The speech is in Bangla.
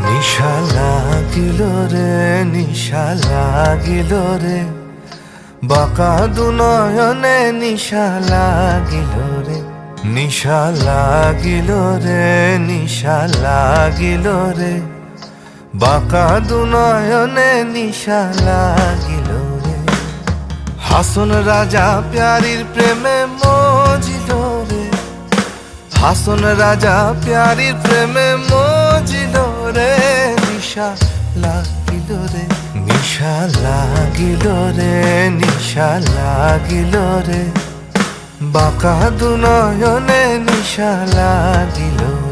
নিশা লাগিল রে, নিশা লাগিল রে, বাঁকা দুনয়নে নিশা লাগিল রে। নিশা লাগিল রে, নিশা লাগিল রে, বাঁকা দুনয়নে নিশা লাগিল রে। হাসন রাজা প্যারির প্রেমে মজিল রে, হাসন রাজা প্যারির প্রেমে মজিল রে। নিশা লাগিল রে, নিশা লাগিল রে, নিশা লাগিল রে, বাঁকা দুনয়নে নিশা লাগিল রে।